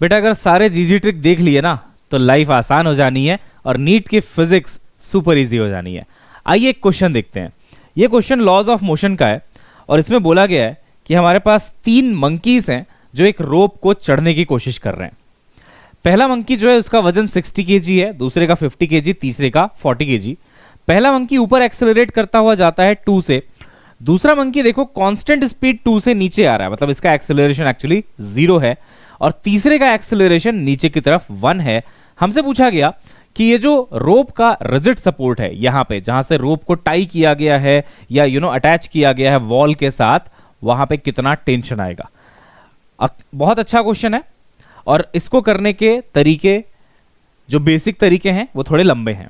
बेटा अगर सारे जीजी ट्रिक देख लिए ना तो लाइफ आसान हो जानी है और नीट की फिजिक्स सुपर इजी हो जानी है। आइए एक क्वेश्चन देखते हैं। ये क्वेश्चन लॉज ऑफ मोशन का है और इसमें बोला गया है कि हमारे पास 3 मंकीज हैं जो एक रोप को चढ़ने की कोशिश कर रहे हैं। पहला मंकी जो है उसका वजन 60 केजी है, दूसरे का 50 केजी, तीसरे का 40 केजी। पहला मंकी ऊपर एक्सेलरेट करता हुआ जाता है 2 से, दूसरा मंकी देखो कांस्टेंट स्पीड 2 से नीचे आ रहा है, मतलब इसका एक्सेलरेशन एक्चुअली 0 है, और तीसरे का एक्सेलरेशन नीचे की तरफ 1 है। हमसे पूछा गया कि ये जो रोप का रिजिड सपोर्ट है, यहां पे जहां से रोप को टाई किया गया है या अटैच किया गया है वॉल के साथ, वहां पे कितना टेंशन आएगा। बहुत अच्छा क्वेश्चन है और इसको करने के तरीके जो बेसिक तरीके हैं वो थोड़े लंबे हैं,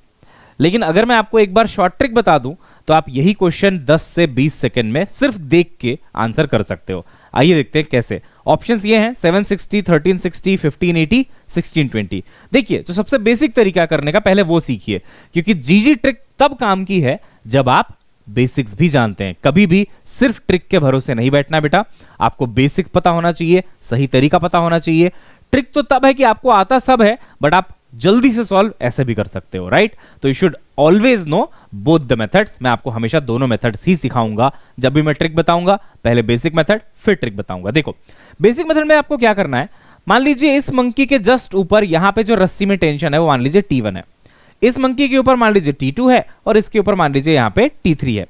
लेकिन अगर मैं आपको एक बार शॉर्ट ट्रिक बता दूं तो आप यही क्वेश्चन 10 से 20 सेकंड में सिर्फ देख के आंसर कर सकते हो। आइए देखते हैं कैसे। ऑप्शंस ये हैं 760, 1360, 1580, 1620। देखिए जो सबसे बेसिक तरीका करने का पहले वो सीखिए, क्योंकि जीजी ट्रिक तब काम की है जब आप बेसिक्स भी जानते हैं। कभी भी सिर्फ ट्रिक के भरोसे नहीं बैठना बेटा, आपको बेसिक पता होना चाहिए, सही तरीका पता होना चाहिए। ट्रिक तो तब है कि आपको आता सब है बट आप जल्दी से सॉल्व ऐसे भी कर सकते हो, राइट? तो you should always know both the methods. मैं आपको हमेशा दोनों मेथड्स ही सिखाऊंगा। जब भी मैं ट्रिक बताऊंगा पहले बेसिक मेथड फिर ट्रिक बताऊंगा। देखो बेसिक मेथड में आपको क्या करना है, मान लीजिए इस मंकी के जस्ट ऊपर यहां पे जो रस्सी में टेंशन है वो मान लीजिए T1 है, इस मंकी के ऊपर मान लीजिए T2 है और इसके ऊपर मान लीजिए यहां पे T3 है।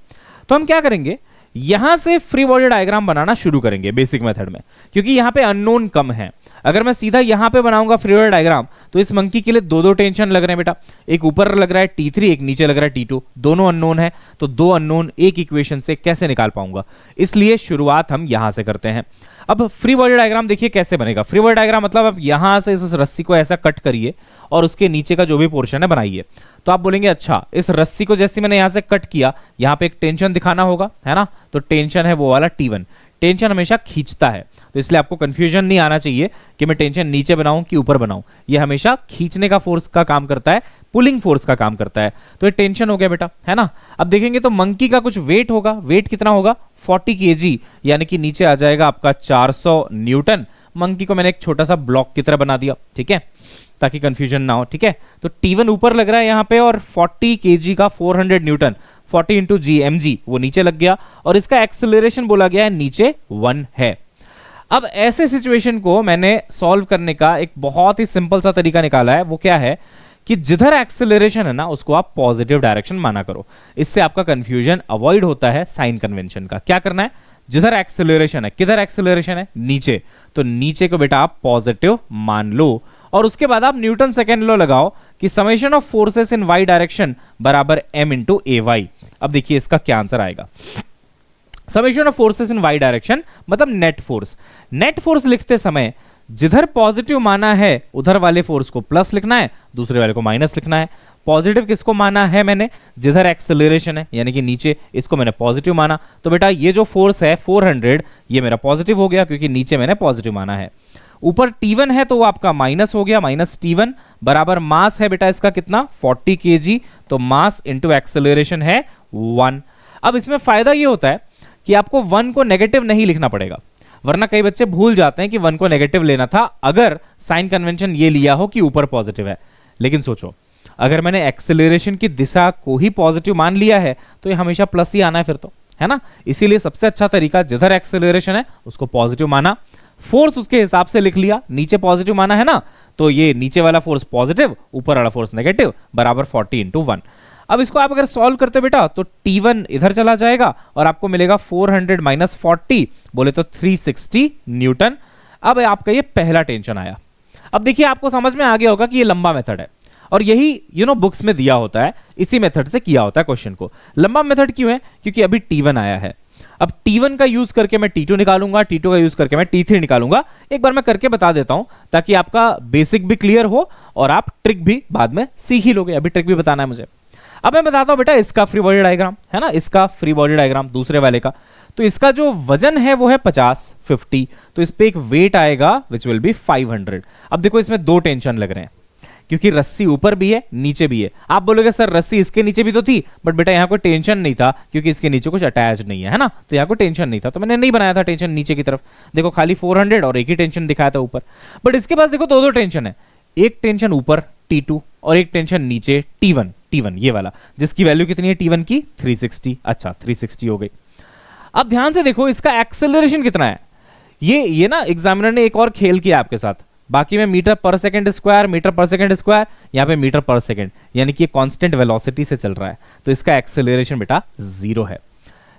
तो हम क्या करेंगे, यहां से फ्री बॉडी डायग्राम बनाना शुरू करेंगे बेसिक मेथड में, क्योंकि यहां पे अननोन कम है। अगर मैं सीधा यहां पे बनाऊंगा फ्री बॉडी डायग्राम तो इस मंकी के लिए दो टेंशन लग रहे हैं बेटा, एक ऊपर लग रहा है T3, एक नीचे लग रहा है T2, दोनों अननोन है। तो 2 अननोन एक इक्वेशन से कैसे निकाल पाऊंगा, इसलिए शुरुआत हम यहां से करते हैं। अब फ्री बॉडी डायग्राम देखिए कैसे बनेगा। फ्री बॉडी डायग्राम मतलब आप यहां से इस रस्सी को ऐसा कट करिए और उसके नीचे का जो भी पोर्शन है बनाइए। तो आप बोलेंगे अच्छा इस रस्सी को जैसे मैंने यहां से कट किया, यहां पे एक टेंशन दिखाना होगा, है ना? तो टेंशन है वो वाला T1। टेंशन हमेशा खींचता है, तो इसलिए आपको कंफ्यूजन नहीं आना चाहिए कि मैं टेंशन नीचे बनाऊं कि ऊपर बनाऊं। ये हमेशा खींचने का फोर्स का काम करता है, पुलिंग फोर्स का काम करता है। तो ये टेंशन हो गया बेटा, है ना? अब देखेंगे तो मंकी का कुछ वेट होगा। वेट कितना होगा? 40 केजी, यानी कि नीचे आ जाएगा आपका 400 न्यूटन। मंकी को मैंने एक छोटा सा ब्लॉक की तरह बना दिया, ठीक है, ताकि कंफ्यूजन ना हो, ठीक है। तो T1 ऊपर लग रहा है यहाँ पे और 40 केजी का 400 न्यूटन, 40 इंटू जी mg वो नीचे लग गया और इसका एक्सेलरेशन बोला गया है नीचे 1 है। अब ऐसे सिचुएशन को मैंने सॉल्व करने का एक बहुत ही सिंपल सा तरीका निकाला है। वो क्या है कि जिधर एक्सेलरेशन है ना उसको आप पॉजिटिव डायरेक्शन माना करो, इससे आपका कंफ्यूजन अवॉइड होता है साइन कन्वेंशन का। क्या करना है, जिधर एक्सेलरेशन है, किधर एक्सेलरेशन है? नीचे, तो नीचे को बेटा आप पॉजिटिव मान लो और उसके बाद आप न्यूटन सेकेंड लॉ लगाओ कि summation of forces in y direction बराबर m इंटू ए वाई। अब देखिए इसका क्या आंसर आएगा। Summation of forces in y direction मतलब नेट फोर्स। नेट फोर्स लिखते समय जिधर पॉजिटिव माना है उधर वाले फोर्स को प्लस लिखना है, दूसरे वाले को माइनस लिखना है। पॉजिटिव किसको माना है मैंने? जिधर एक्सेलरेशन है यानी कि नीचे, इसको मैंने पॉजिटिव माना। तो बेटा ये जो फोर्स है 400 ये मेरा पॉजिटिव हो गया क्योंकि नीचे मैंने पॉजिटिव माना है। ऊपर T1 है तो वो आपका माइनस हो गया, माइनस T1 बराबर मास है बेटा इसका कितना? 40 केजी। तो मास इंटू एक्सेलरेशन है 1। अब इसमें फायदा ये होता है कि आपको 1 को नेगेटिव नहीं लिखना पड़ेगा, वरना कई बच्चे भूल जाते हैं कि 1 को नेगेटिव लेना था अगर साइन कन्वेंशन ये लिया हो कि ऊपर पॉजिटिव है। लेकिन सोचो अगर मैंने एक्सेलरेशन की दिशा को ही पॉजिटिव मान लिया है तो ये हमेशा प्लस ही आना है फिर तो, है ना? इसीलिए सबसे अच्छा तरीका जिधर एक्सेलरेशन है उसको पॉजिटिव माना, फोर्स उसके हिसाब से लिख लिया, नीचे पॉजिटिव माना है ना, तो ये नीचे वाला फोर्स पॉजिटिव, ऊपर वाला फोर्स नेगेटिव, बराबर 40 इंटू 1। अब इसको आप अगर सॉल्व करते बेटा तो T1 इधर चला जाएगा और आपको मिलेगा 400 माइनस 40 बोले तो 360 न्यूटन। अब आपका ये पहला टेंशन आया। अब देखिए आपको समझ में आ गया होगा कि ये लंबा मेथड है और यही बुक्स में दिया होता है, इसी मेथड से किया होता है क्वेश्चन को। लंबा मेथड क्यों है? क्योंकि अभी T1 आया है। अब T1 का यूज करके मैं T2 निकालूंगा, T2 का यूज करके मैं T3 निकालूंगा। एक बार मैं करके बता देता हूं ताकि आपका बेसिक भी क्लियर हो और आप ट्रिक भी बाद में सीख ही लोगे। अभी ट्रिक भी बताना है मुझे। अब मैं बताता हूं बेटा इसका फ्री बॉडी डायग्राम, है ना, इसका फ्री बॉडी डायग्राम दूसरे वाले का। तो इसका जो वजन है वो है 50, तो इस पे एक वेट आएगा विच विल बी 500। अब देखो इसमें 2 टेंशन लग रहे हैं, क्योंकि रस्सी ऊपर भी है नीचे भी है। आप बोलोगे सर रस्सी इसके नीचे भी तो थी, बट बेटा यहाँ कोई टेंशन नहीं था क्योंकि इसके नीचे कुछ अटैच नहीं है ना, तो यहाँ कोई टेंशन नहीं था, तो मैंने नहीं बनाया था टेंशन नीचे की तरफ। देखो खाली 400 और एक ही टेंशन दिखाया था ऊपर। बट इसके पास देखो दो टेंशन है, एक टेंशन ऊपर T2 और एक टेंशन नीचे T1 ये वाला, जिसकी वैल्यू कितनी है T1 की 360। अच्छा 360 हो गई। अब ध्यान से देखो इसका एक्सेलरेशन कितना है। ये ना एग्जामिनर ने एक और खेल किया आपके साथ, बाकी में मीटर पर सेकंड स्क्वायर, यहाँ पे मीटर पर सेकंड, यानी कि कांस्टेंट वेलोसिटी से चल रहा है, तो इसका एक्सेलरेशन बेटा 0 है।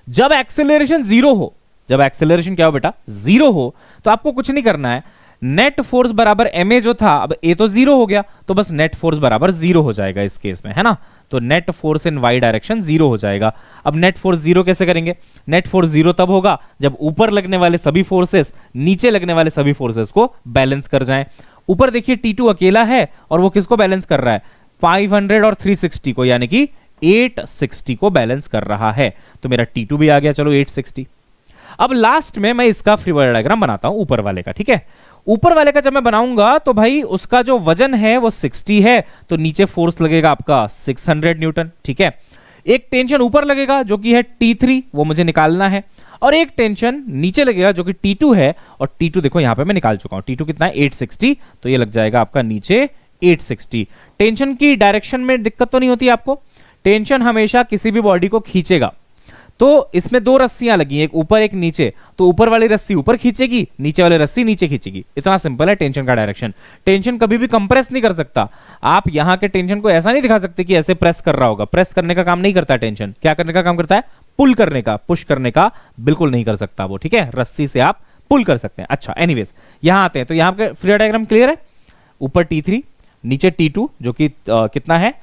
जब एक्सेलरेशन 0 हो, जब एक्सेलरेशन क्या हो बेटा 0 हो, तो आपको कुछ नहीं करना है, नेट फोर्स बराबर ma जो था, अब a तो 0 हो गया, तो बस नेट फोर्स बराबर 0 हो जाएगा इस केस में, है ना। तो net force in y direction 0 हो जाएगा। अब नेट फोर्स 0 कैसे करेंगे? नेट फोर्स 0 तब होगा जब ऊपर लगने वाले सभी फोर्सेस नीचे लगने वाले सभी फोर्सेस को बैलेंस कर जाएं। ऊपर देखिए T2 अकेला है और वो किसको बैलेंस कर रहा है? 500 और 360 को, यानी कि 860 को बैलेंस कर रहा है। तो मेरा T2 भी आ गया, चलो 860। अब लास्ट में मैं इसका फ्री बॉडी डायग्राम बनाता हूं ऊपर वाले का, ठीक है। ऊपर वाले का जब मैं बनाऊंगा तो भाई उसका जो वजन है वो 60 है, तो नीचे फोर्स लगेगा आपका 600 न्यूटन, ठीक है। एक टेंशन ऊपर लगेगा जो कि है T3, वो मुझे निकालना है, और एक टेंशन नीचे लगेगा जो कि T2 है, और T2 देखो यहां पे मैं निकाल चुका हूं। T2 कितना है? 860, तो ये लग जाएगा आपका नीचे 860। टेंशन की डायरेक्शन में दिक्कत तो नहीं होती आपको? टेंशन हमेशा किसी भी बॉडी को खींचेगा, तो इसमें दो रस्सियां लगी, एक ऊपर एक नीचे, तो ऊपर वाली रस्सी ऊपर खींचेगी, नीचे वाली रस्सी नीचे खींचेगी। इतना सिंपल है टेंशन का डायरेक्शन। टेंशन कभी भी कंप्रेस नहीं कर सकता। आप यहां के टेंशन को ऐसा नहीं दिखा सकते कि ऐसे प्रेस कर रहा होगा, प्रेस करने का काम नहीं करता टेंशन। क्या करने का काम करता है? पुल करने का, पुश करने का बिल्कुल नहीं कर सकता वो, ठीक है। रस्सी से आप पुल कर सकते हैं। अच्छा एनीवेज यहां आते हैं, तो यहां पे फ्री डायग्राम क्लियर है। ऊपर T3 नीचे T2 जो कि कितना है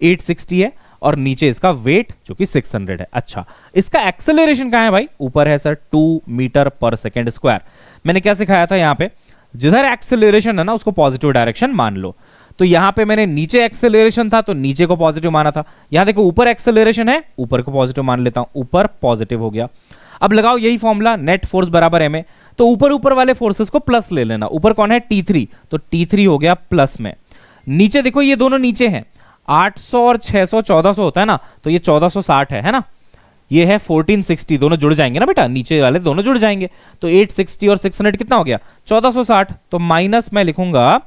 860 है, और नीचे इसका वेट जो कि 600 है। अच्छा इसका एक्सेलरेशन कहां है भाई? ऊपर है सर 2 मीटर पर सेकेंड स्क्वायर। मैंने क्या सिखाया था यहाँ पे? जिधर एक्सेलरेशन है ना उसको पॉजिटिव डायरेक्शन मान लो। तो यहां पे मैंने नीचे एक्सेलरेशन था तो नीचे को पॉजिटिव माना था, यहां देखो ऊपर एक्सेलरेशन है ऊपर को पॉजिटिव मान लेता हूं, ऊपर पॉजिटिव हो गया। अब लगाओ यही फॉर्मूला, नेट फोर्स बराबर ma, तो ऊपर ऊपर वाले फोर्सेस को प्लस ले लेना। ऊपर कौन है? T3, तो T3 हो गया प्लस में। नीचे देखो ये दोनों नीचे हैं, 800 और 600 1400 होता है ना, तो ये 1460 है ना। ये है 1460, दोनों जुड़ जाएंगे ना बेटा, नीचे वाले दोनों जुड़ जाएंगे। तो 860 और 600 कितना हो गया? 1460। तो माइनस में लिखूंगा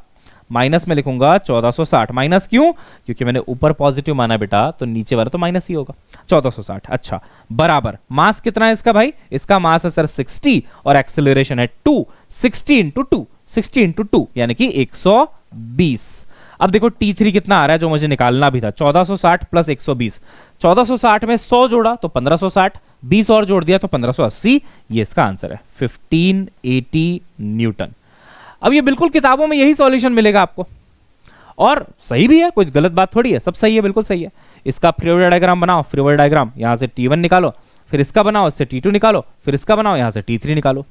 1460। माइनस क्यों? क्योंकि मैंने ऊपर पॉजिटिव माना बेटा, तो नीचे वाला तो माइनस ही होगा, 1460। अच्छा बराबर मास कितना है इसका भाई? इसका मास है सर 60 और एक्सेलरेशन है 2। 60 इंटू 2 यानी कि 120। अब देखो T3 कितना आ रहा है जो मुझे निकालना भी था, 1460 प्लस 120। 1460 में 100 जोड़ा तो 1560, 20 और जोड़ दिया तो 1580। ये इसका आंसर है 1580 न्यूटन। अब ये बिल्कुल किताबों में यही सॉल्यूशन मिलेगा आपको, और सही भी है, कुछ गलत बात थोड़ी है, सब सही है, बिल्कुल सही है। इसका फ्री बॉडी डायग्राम बनाओ, फ्री बॉडी डायग्राम यहां से T1 निकालो, फिर इसका बनाओ, इससे T2 निकालो, फिर इसका बनाओ, यहां से T3 निकालो।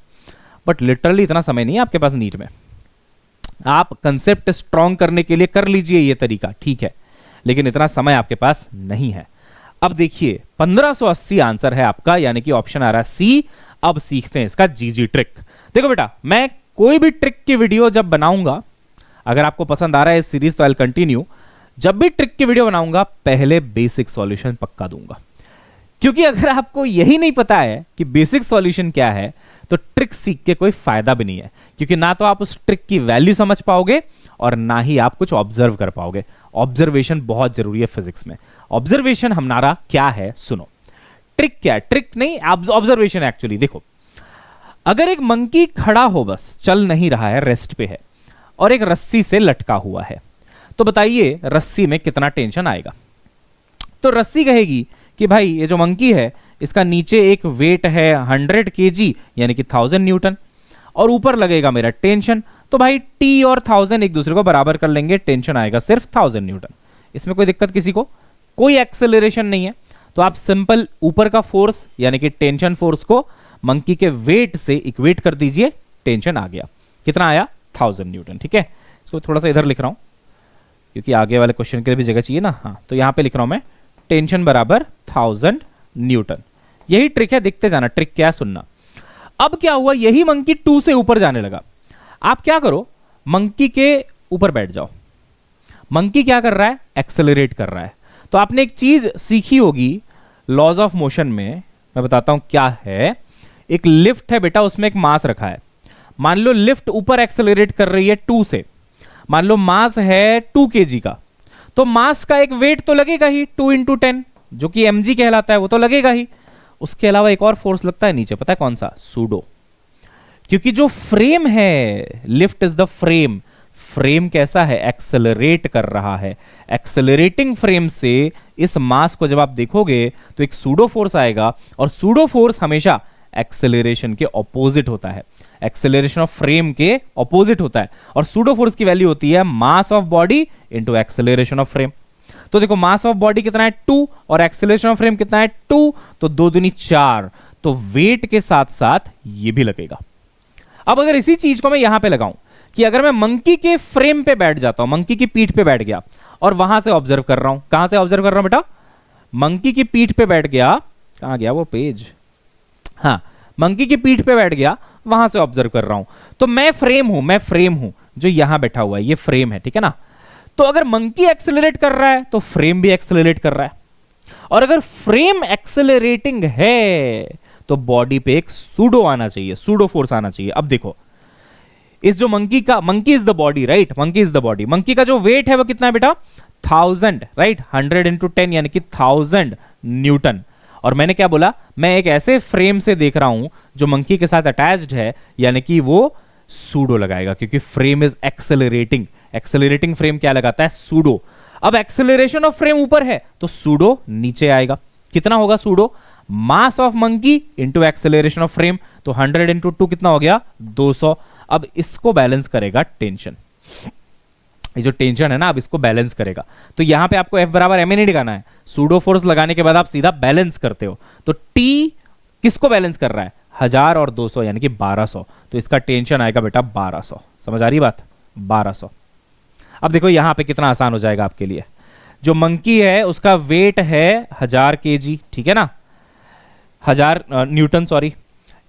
बट लिटरली इतना समय नहीं है आपके पास नीट में। आप कंसेप्ट स्ट्रॉन्ग करने के लिए कर लीजिए ये तरीका, ठीक है, लेकिन इतना समय आपके पास नहीं है। अब देखिए 1580 आंसर है आपका, यानी कि ऑप्शन आ रहा है सी। अब सीखते हैं इसका जीजी ट्रिक। देखो बेटा, मैं कोई भी ट्रिक की वीडियो जब बनाऊंगा, अगर आपको पसंद आ रहा है इस सीरीज तो आई कंटिन्यू, जब भी ट्रिक की वीडियो बनाऊंगा पहले बेसिक सॉल्यूशन पक्का दूंगा, क्योंकि अगर आपको यही नहीं पता है कि बेसिक सॉल्यूशन क्या है तो ट्रिक सीख के कोई फायदा भी नहीं है, क्योंकि ना तो आप उस ट्रिक की वैल्यू समझ पाओगे और ना ही आप कुछ ऑब्जर्व कर पाओगे। ऑब्जर्वेशन बहुत जरूरी है फिजिक्स में। ऑब्जर्वेशन हमारा क्या है सुनो। ट्रिक क्या है? ट्रिक नहीं, ऑब्जर्वेशन एक्चुअली। देखो अगर एक मंकी खड़ा हो, बस चल नहीं रहा है, रेस्ट पे है, और एक रस्सी से लटका हुआ है, तो बताइए रस्सी में कितना टेंशन आएगा? तो रस्सी कहेगी कि भाई ये जो मंकी है इसका नीचे एक वेट है 100 kg यानी कि 1000 न्यूटन, और ऊपर लगेगा मेरा टेंशन। तो भाई T और 1000 एक दूसरे को बराबर कर लेंगे, टेंशन आएगा सिर्फ 1000 न्यूटन। इसमें कोई दिक्कत किसी को? कोई एक्सेलरेशन नहीं है। तो आप सिंपल ऊपर का फोर्स यानी कि टेंशन फोर्स को मंकी के वेट से इक्वेट कर दीजिए, टेंशन आ गया। कितना आया? 1000 न्यूटन, ठीक है। इसको थोड़ा सा इधर लिख रहा हूं क्योंकि आगे वाले क्वेश्चन के लिए भी जगह चाहिए ना। हाँ, तो यहां पे लिख रहा हूं मैं टेंशन बराबर 1000 न्यूटन। यही ट्रिक है, देखते जाना ट्रिक क्या है, सुनना। अब क्या हुआ, यही मंकी 2 से ऊपर जाने लगा। आप क्या करो, मंकी के ऊपर बैठ जाओ। मंकी क्या कर रहा है, एक्सेलरेट कर रहा है। तो आपने एक चीज सीखी होगी लॉज ऑफ मोशन में, मैं बताता हूं क्या है। एक लिफ्ट है बेटा, उसमें एक मास रखा है। मान लो लिफ्ट ऊपर एक्सेलरेट कर रही है 2 से, मान लो मास है 2 kg का, तो मास का एक वेट तो लगेगा ही 2 × 10 जो कि mg कहलाता है, वो तो लगेगा ही। उसके अलावा एक और फोर्स लगता है नीचे, पता है कौन सा, सूडो। क्योंकि जो फ्रेम है, lift is the frame, frame कैसा है, एक्सेलरेट कर रहा है। एक्सेलरेटिंग फ्रेम से इस मास को जब आप देखोगे तो एक सूडो फोर्स आएगा, और सूडो फोर्स हमेशा एक्सेलरेशन के ऑपोजिट होता है, एक्सेलरेशन ऑफ फ्रेम के ऑपोजिट होता है। और सूडो फोर्स की वैल्यू होती है mass of body into acceleration of frame. तो देखो मास ऑफ बॉडी कितना है 2 और एक्सेलरेशन ऑफ फ्रेम कितना है 2, तो 2 दूनी 4, तो वेट के साथ साथ ये भी लगेगा। अब अगर इसी चीज को मैं यहां पे लगाऊं कि अगर मैं मंकी के फ्रेम पे बैठ जाता हूं, मंकी की पीठ पे बैठ गया और वहां से ऑब्जर्व कर रहा हूं, कहां से ऑब्जर्व कर रहा हूं बेटा, मंकी की पीठ पे बैठ गया, कहां गया वो पेज, हाँ मंकी की पीठ पे बैठ गया, वहां से ऑब्जर्व कर रहा हूं, तो मैं फ्रेम हूं जो यहां बैठा हुआ है, ये फ्रेम है, ठीक है ना। तो अगर मंकी एक्सेलरेट कर रहा है तो फ्रेम भी एक्सेलरेट कर रहा है, और अगर फ्रेम एक्सेलरेटिंग है तो बॉडी पे एक सूडो आना चाहिए, सूडो फोर्स आना चाहिए। अब देखो इस जो मंकी का, monkey is the body right, monkey is the body, monkey का जो वेट है वो कितना है बेटा 1000 राइट, 100 × 10 यानी कि 1000 न्यूटन। और मैंने क्या बोला, मैं एक ऐसे फ्रेम से देख रहा हूं जो मंकी के साथ अटैच्ड है, यानी कि वो सूडो लगाएगा, क्योंकि frame is accelerating, accelerating frame क्या लगाता है, सूडो। अब एक्सेलरेशन ऑफ फ्रेम ऊपर है तो सूडो नीचे आएगा, कितना होगा pseudo, mass of monkey into acceleration of frame, तो 100 × 2 कितना हो गया 200। अब इसको बैलेंस करेगा टेंशन, ये जो टेंशन है ना, अब इसको बैलेंस करेगा। तो यहां पे आपको F बराबर ma नहीं लगाना है, सूडो फोर्स लगाने के बाद आप सीधा बैलेंस करते हो। तो T किसको बैलेंस कर रहा है, 1000 और 200 यानी कि 1200, तो इसका टेंशन आएगा बेटा 1200। समझ आ रही बात, 1200। अब देखो यहां पे कितना आसान हो जाएगा आपके लिए, जो मंकी है उसका वेट है 1000 kg, ठीक है ना, 1000 न्यूटन सॉरी,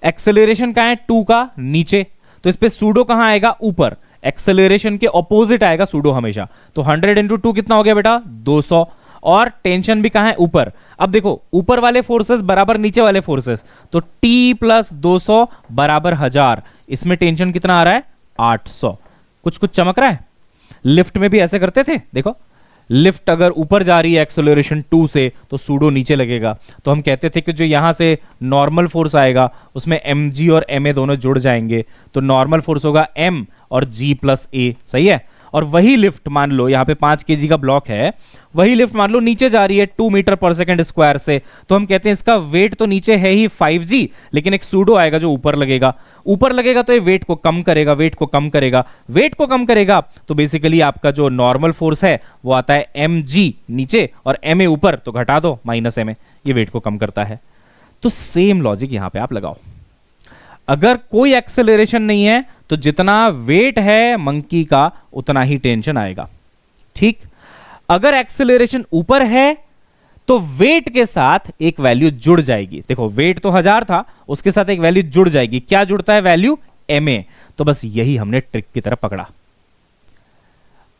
एक्सेलरेशन कहां है 2 का नीचे, तो इस पे सूडो कहां आएगा ऊपर, एक्सेलरेशन के ऑपोजिट आएगा सूडो हमेशा, तो 100 × 2 कितना हो गया बेटा 200, और टेंशन भी कहां है ऊपर। अब देखो ऊपर वाले फोर्सेस बराबर नीचे वाले फोर्सेस, तो T + 200 बराबर 1000, इसमें टेंशन कितना आ रहा है 800। कुछ कुछ चमक रहा है, लिफ्ट में भी ऐसे करते थे, देखो लिफ्ट अगर ऊपर जा रही है एक्सेलरेशन 2 से तो सूडो नीचे लगेगा, तो हम कहते थे कि जो यहां से नॉर्मल फोर्स आएगा उसमें mg और ma दोनों जुड़ जाएंगे, तो नॉर्मल फोर्स होगा m और g + a, सही है। और वही लिफ्ट मान लो यहाँ पे 5 kg का ब्लॉक है, वही लिफ्ट मान लो नीचे जा रही है 2 मीटर/सेकंड² से, तो हम कहते हैं इसका वेट तो नीचे है ही 5g, लेकिन एक सूडो आएगा जो ऊपर लगेगा, ऊपर लगेगा तो ये वेट को कम करेगा, वेट को कम करेगा, वेट को कम करेगा, तो बेसिकली आपका जो नॉर्मल फोर्स है वो आता है mg नीचे और ma ऊपर, तो घटा दो -ma, ये वेट को कम करता है। तो सेम लॉजिक यहां पे आप लगाओ, अगर कोई एक्सेलरेशन नहीं है तो जितना वेट है मंकी का उतना ही टेंशन आएगा, ठीक। अगर एक्सेलरेशन ऊपर है तो वेट के साथ एक वैल्यू जुड़ जाएगी, देखो वेट तो 1000 था, उसके साथ एक वैल्यू जुड़ जाएगी, क्या जुड़ता है वैल्यू ma, तो बस यही हमने ट्रिक की तरफ पकड़ा।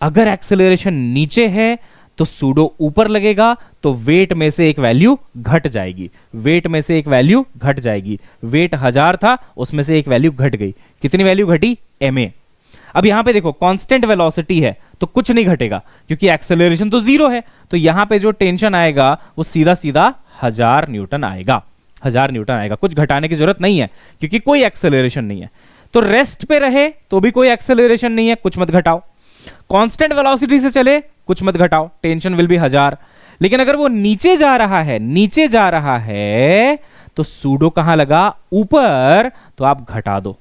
अगर एक्सेलरेशन नीचे है तो सूडो ऊपर लगेगा, तो वेट में से एक वैल्यू घट जाएगी, वेट में से एक वैल्यू घट जाएगी, वेट 1000 था उसमें से एक वैल्यू घट गई, कितनी वैल्यू घटी ma। अब यहां पे देखो कांस्टेंट वेलोसिटी है तो कुछ नहीं घटेगा क्योंकि एक्सेलरेशन तो 0 है, तो यहां पे जो टेंशन आएगा वो सीधा सीधा 1000 न्यूटन आएगा, 1000 न्यूटन आएगा, कुछ घटाने की जरूरत नहीं है क्योंकि कोई एक्सेलरेशन नहीं है। तो रेस्ट पे रहे तो भी कोई एक्सेलरेशन नहीं है, कुछ मत घटाओ, कांस्टेंट वेलोसिटी से चले कुछ मत घटाओ, टेंशन विल बी 1000। लेकिन अगर वो नीचे जा रहा है, नीचे जा रहा है तो सूडो कहां लगा ऊपर, तो आप घटा दो,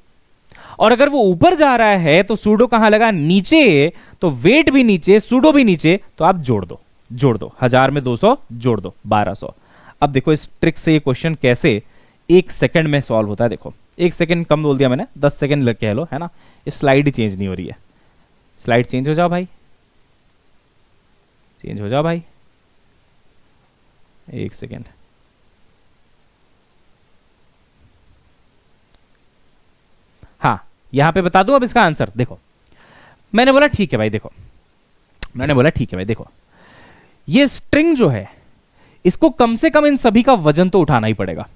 और अगर वो ऊपर जा रहा है तो सूडो कहां लगा नीचे, तो वेट भी नीचे सूडो भी नीचे, तो आप जोड़ दो, जोड़ दो 1000 में 200 जोड़ दो 1200। अब देखो इस ट्रिक से ये क्वेश्चन कैसे 1 सेकंड में सॉल्व होता है, देखो 1 सेकंड कम बोल दिया मैंने, 10 सेकंड लग कह लो, है ना। स्लाइड ही चेंज नहीं हो रही है, स्लाइड चेंज हो जाओ भाई, चेंज हो जाओ भाई, 1 सेकंड। हाँ यहां पे बता दूं अब इसका आंसर, देखो मैंने बोला ठीक है भाई, देखो मैंने बोला ठीक है भाई, देखो ये स्ट्रिंग जो है इसको कम से कम इन सभी का वजन तो उठाना ही पड़ेगा।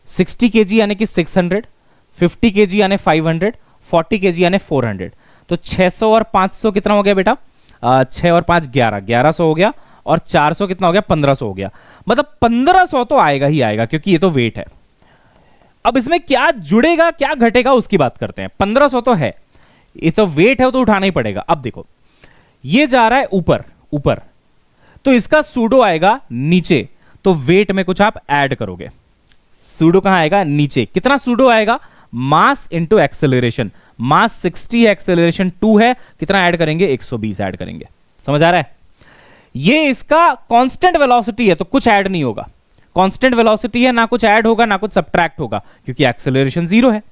60 kg यानी कि 600, 50 kg यानी 500, 40 kg यानी 400। तो 600 और 500 कितना हो गया बेटा? 6 और 5 11, 1100 हो गया, और 400 कितना हो गया? 1500 हो गया। मतलब 1500 तो आएगा ही आएगा, क्योंकि ये तो वेट है। अब इसमें क्या जुड़ेगा क्या घटेगा उसकी बात करते हैं। 1500 तो है, ये तो वेट है, वो तो उठाना ही पड़ेगा। अब देखो ये जा रहा है ऊपर ऊपर, तो इसका सूडो आएगा नीचे, तो वेट में कुछ आप ऐड करोगे। सूडो कहां आएगा? नीचे। कितना सूडो आएगा? Mass into acceleration. मास 60 है, एक्सेलरेशन 2 है, कितना ऐड करेंगे? 120 ऐड करेंगे। समझ आ रहा है? ये इसका कांस्टेंट वेलोसिटी है, तो कुछ ऐड नहीं होगा। कांस्टेंट वेलोसिटी है, ना कुछ ऐड होगा ना कुछ सब्ट्रैक्ट होगा, क्योंकि एक्सेलरेशन 0 है।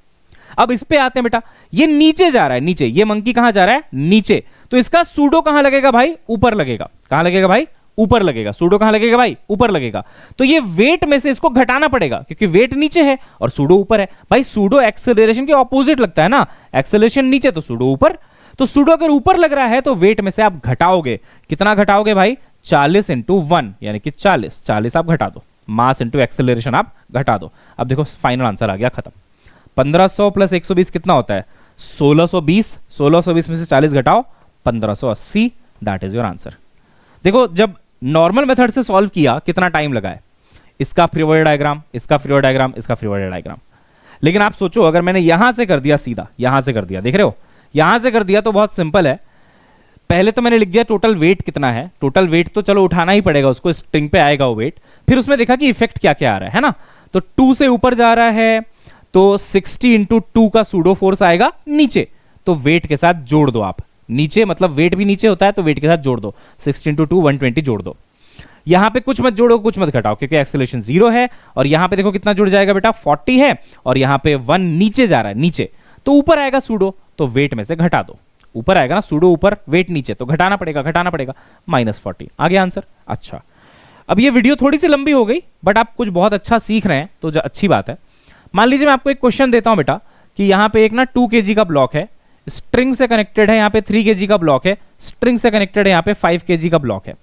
अब इस पे आते हैं बेटा, ये नीचे जा रहा है, नीचे। ये मंकी कहां जा रहा है? नीचे। तो इसका सूडो कहां लगेगा भाई? ऊपर लगेगा। कहां लगेगा भाई? ऊपर लगेगा। सूडो कहां लगेगा भाई? ऊपर लगेगा। तो ये वेट में से इसको घटाना पड़ेगा, क्योंकि वेट नीचे है और सूडो ऊपर है। भाई सूडो एक्सेलरेशन के ऑपोजिट लगता है ना, एक्सेलरेशन नीचे तो सूडो ऊपर। तो सूडो अगर ऊपर लग रहा है तो वेट में से आप घटाओगे। कितना घटाओगे भाई? 40 इंटू 1 यानी कि 40। 40 आप घटा दो, मास इंटू एक्सेलरेशन आप घटा दो। अब देखो फाइनल आंसर आ गया, खत्म। 1500 प्लस 120 कितना होता है? 1620। 1620 में से 40 घटाओ, 1580। That is your answer. देखो जब नॉर्मल मेथड से सॉल्व किया कितना टाइम लगा है? इसका फ्री बॉडी डायग्राम, इसका फ्री बॉडी डायग्राम, इसका फ्री बॉडी डायग्राम। लेकिन आप सोचो अगर मैंने यहां से कर दिया, सीधा यहां से कर दिया, देख रहे हो, यहां से कर दिया तो बहुत सिंपल है। पहले तो मैंने लिख दिया टोटल वेट कितना है। टोटल वेट तो चलो उठाना ही पड़ेगा, उसको स्ट्रिंग पे आएगा वो वेट। फिर उसमें देखा कि इफेक्ट क्या क्या आ रहा है ना। तो 2 से ऊपर जा रहा है तो 60 इंटू 2 का सूडो फोर्स आएगा नीचे, तो वेट के साथ जोड़ दो आप। नीचे मतलब वेट भी नीचे होता है, तो वेट के साथ जोड़ दो। 60 इंटू 2 120 जोड़ दो। यहां पे कुछ मत जोड़ो कुछ मत घटाओ, क्योंकि एक्सेलरेशन 0 है। और यहां पे देखो कितना जुड़ जाएगा बेटा? 40 है, और यहां पे 1 नीचे जा रहा है, नीचे। तो ऊपर आएगा सूडो, तो वेट में से घटा दो। ऊपर आएगा ना सूडो ऊपर, वेट नीचे, तो घटाना पड़ेगा -40। आ गया आंसर। अच्छा, अब ये वीडियो थोड़ी सी लंबी हो गई, बट आप कुछ बहुत अच्छा सीख रहे हैं, तो अच्छी बात है। मान लीजिए मैं आपको एक क्वेश्चन देता हूं बेटा, कि यहां पे एक ना 2 kg का ब्लॉक है, स्ट्रिंग से कनेक्टेड है। यहां पे 3 kg का ब्लॉक है, स्ट्रिंग से कनेक्टेड है। यहां पे 5 kg का ब्लॉक है।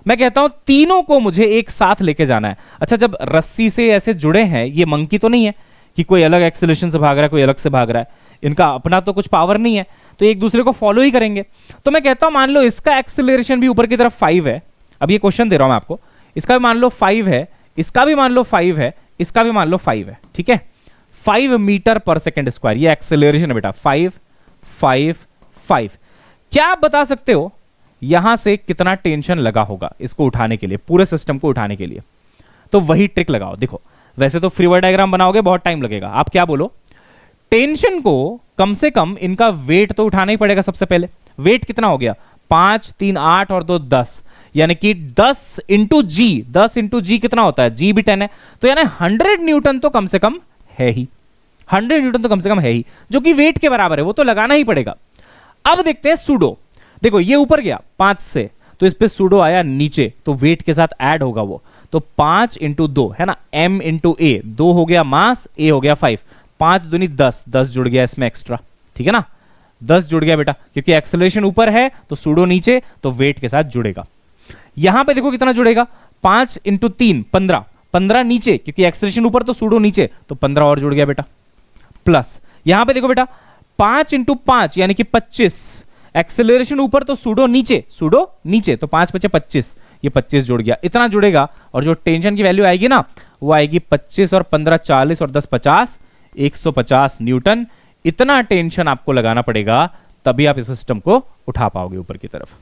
मैं कहता हूं तीनों को मुझे एक साथ लेके जाना है। अच्छा, जब रस्सी से ऐसे जुड़े हैं, ये मंकी तो नहीं है कि कोई अलग एक्सेलरेशन से भाग रहा है, कोई अलग से भाग रहा है। इनका अपना तो कुछ पावर नहीं है, तो एक दूसरे को फॉलो ही करेंगे। तो मैं कहता हूं मान लो इसका एक्सेलरेशन भी ऊपर की तरफ 5 है। अब ये क्वेश्चन दे रहा हूं मैं आपको, इसका भी मान लो 5 है, इसका भी मान लो 5 है, इसका भी मान लो 5 है। ठीक है, 5 मीटर पर सेकेंड स्क्वायर ये एक्सेलरेशन है बेटा। 5 5 5। क्या आप बता सकते हो यहां से कितना टेंशन लगा होगा इसको उठाने के लिए, पूरे सिस्टम को उठाने के लिए? तो वही ट्रिक लगाओ। देखो वैसे तो फ्री बॉडी डायग्राम बनाओगे बहुत टाइम लगेगा, आप क्या बोलो? टेंशन को कम से कम इनका वेट तो उठाना ही पड़ेगा सबसे पहले। वेट कितना हो गया? 5 3 8 और 2 10, यानी कि 10 इंटू जी। 10 इंटू जी कितना होता है? जी भी 10 है, तो यानी 100 न्यूटन तो कम से कम है ही। 100 न्यूटन तो कम से कम है ही, जो कि वेट के बराबर है, वो तो लगाना ही पड़ेगा। अब देखते हैं सूडो। देखो ये ऊपर गया 5 से, तो इस पे सूडो आया नीचे, तो वेट के साथ ऐड होगा वो। तो 5 इंटू 2 है ना, m इंटू ए। 2 हो गया मास, a हो गया 5। 5 दूनी 10, 10 जुड़ गया इसमें एक्स्ट्रा। ठीक है ना, 10 जुड़ गया बेटा, क्योंकि एक्सेलरेशन ऊपर है तो सूडो नीचे, तो वेट के साथ जुड़ेगा। यहां पे देखो कितना जुड़ेगा? 5 इंटू 3 15। 15 नीचे, क्योंकि एक्सेलरेशन ऊपर तो सूडो नीचे, तो 15 और जुड़ गया बेटा। प्लस यहां पे देखो बेटा 5 इंटू 5 यानी कि 25। एक्सेलरेशन ऊपर तो सूडो नीचे, सूडो नीचे, तो 5 5 25, ये 25 जुड़ गया। इतना जुड़ेगा, और जो टेंशन की वैल्यू आएगी ना, वो आएगी 25 और 15 40 और 10 50, 150 न्यूटन। इतना टेंशन आपको लगाना पड़ेगा, तभी आप इस सिस्टम को उठा पाओगे ऊपर की तरफ।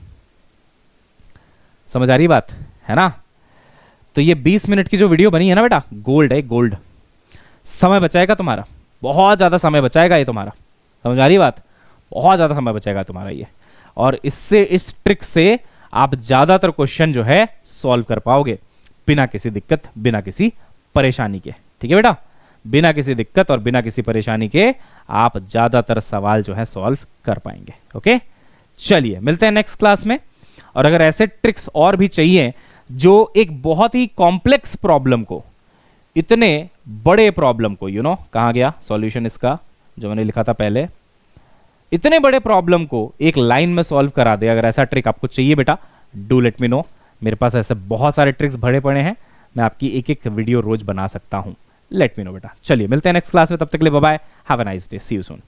समझ आ रही बात है ना? तो ये 20 मिनट की जो वीडियो बनी है ना बेटा, गोल्ड है, गोल्ड। समय बचाएगा तुम्हारा, बहुत ज्यादा समय बचाएगा ये तुम्हारा। समझ आ रही बात? बहुत ज्यादा समय बचाएगा तुम्हारा ये। और इससे, इस ट्रिक से आप ज्यादातर क्वेश्चन जो है सॉल्व कर पाओगे, बिना किसी दिक्कत, बिना किसी परेशानी के। ठीक है बेटा, बिना किसी दिक्कत और बिना किसी परेशानी के आप ज्यादातर सवाल जो है सॉल्व कर पाएंगे। ओके, चलिए मिलते हैं नेक्स्ट क्लास में। और अगर ऐसे ट्रिक्स और भी चाहिए जो एक बहुत ही कॉम्प्लेक्स प्रॉब्लम को, इतने बड़े प्रॉब्लम को, कहां गया सॉल्यूशन इसका जो मैंने लिखा था पहले, इतने बड़े प्रॉब्लम को एक लाइन में सॉल्व करा दे। अगर ऐसा ट्रिक आपको चाहिए बेटा, डू लेट मी नो। मेरे पास ऐसे बहुत सारे ट्रिक्स भरे पड़े हैं, मैं आपकी एक एक वीडियो रोज बना सकता हूं। लेट मी नो बेटा। चलिए मिलते हैं नेक्स्ट क्लास में, तब तक के लिए bye bye, have a nice day, see you soon.